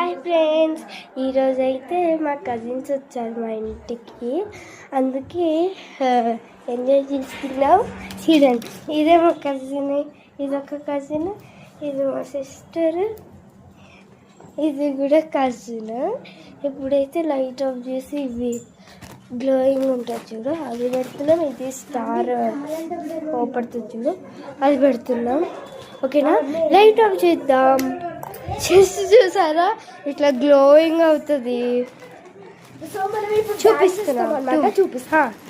Hi friends, ఈరోజైతే మా cousins వచ్చారు మా ఇంటికి. అందుకే ఎంజాయ్ చేస్తున్నాం. చూడండి, ఇదే మా కజిన్, ఇదొక కజిన్, ఇది మా సిస్టర్, ఇది కూడా కజిన్. ఇప్పుడైతే లైట్ ఆఫ్ చేసి ఇవి గ్లోయింగ్ ఉంటుంది చూడు, అది పెడుతున్నాం. ఇది స్టార్ ఓపడుతుంది చూడు, అది పెడుతున్నాం. ఓకేనా, లైట్ ఆఫ్ చేద్దాం. చేసి చూసారా, ఇట్లా గ్లోయింగ్ అవుతుంది.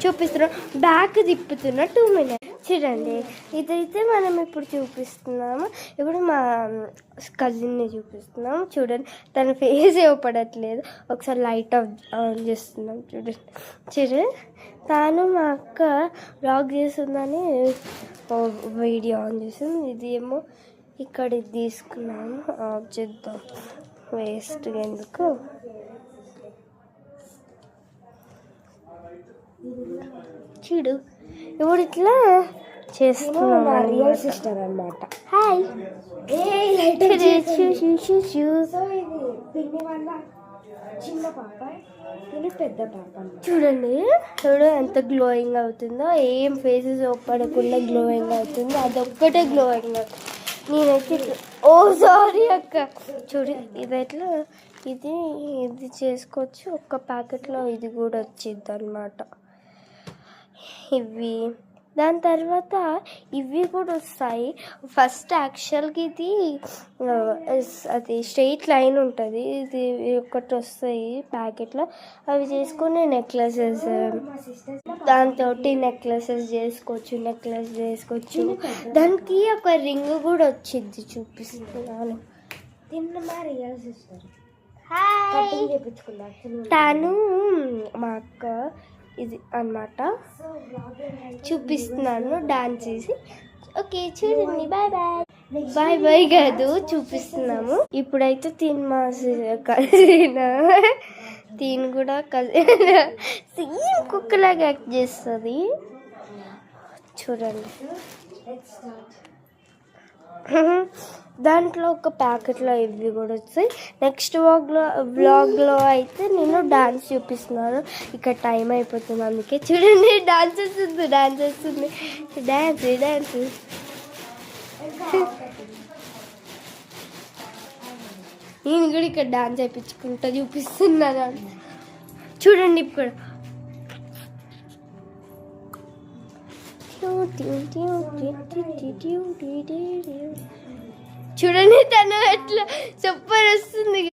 చూపిస్తున్నా బ్యాక్ తిప్పుతున్నా 2 minutes. చూడండి, ఇదైతే మనం ఇప్పుడు చూపిస్తున్నాము. ఇప్పుడు మా కజిన్ని చూపిస్తున్నాం. చూడండి, తన ఫేస్ ఇవ్వపడట్లేదు. ఒకసారి లైట్ ఆన్ చేస్తున్నాం. చూడండి, తాను మా అక్క బ్లాగ్ చేస్తుందని వీడియో ఆన్ చేస్తుంది. ఇది ఏమో ఇక్కడ తీసుకున్నాము. ఆఫ్ చేద్దాం, వేస్ట్ ఎందుకు. చూడు, ఇప్పుడు ఇట్లా చేస్తున్నాం. రియల్ సిస్టర్ అన్నమాట. హాయ్, చిన్న పాప, పెద్ద పాప. చూడండి, ఎంత గ్లోయింగ్ అవుతుందో. ఏం ఫేసెస్ పడకుండా గ్లోయింగ్ అవుతుందో, అదొక్కటే గ్లోయింగ్ అవుతుంది. నేనైతే ఓ సారీ అక్క. చూడు, ఇదైతే ఇది చేసుకోవచ్చు. ఒక్క ప్యాకెట్లో ఇది కూడా వచ్చింది అన్నమాట. ఇవి దాని తర్వాత ఇవి కూడా వస్తాయి. ఫస్ట్ యాక్చువల్గా ఇది అది స్ట్రెయిట్ లైన్ ఉంటుంది. ఇది ఒకటి వస్తాయి ప్యాకెట్లో. అవి చేసుకుని నెక్లెసెస్, దాంతో నెక్లెస్ చేసుకోవచ్చు. దానికి ఒక రింగ్ కూడా వచ్చింది, చూపిస్తున్నాను. తాను మా అక్క ఇది అన్నమాట. చూపిస్తున్నాను డాన్స్ చేసి. ఓకే, చూడండి. బాయ్ బాయ్ కాదు, చూపిస్తున్నాము. ఇప్పుడైతే మా కజిన్, కూడా కజిన్ సేమ్ కుక్కలాగా యాక్ట్ చేస్తుంది. చూడండి, దాంట్లో ఒక ప్యాకెట్లో ఇవి కూడా వస్తాయి. నెక్స్ట్ వ్లాగ్లో అయితే నేను డాన్స్ చూపిస్తున్నాను. ఇక్కడ టైం అయిపోతుంది, అందుకే. చూడండి, డాన్స్ వస్తుంది. డాన్స్ నేను కూడా ఇక్కడ డాన్స్ వేయించుకుంటా చూపిస్తున్నాను. చూడండి, ఇప్పుడు చూడండి, తను ఎట్లా సూపర్ వస్తుంది.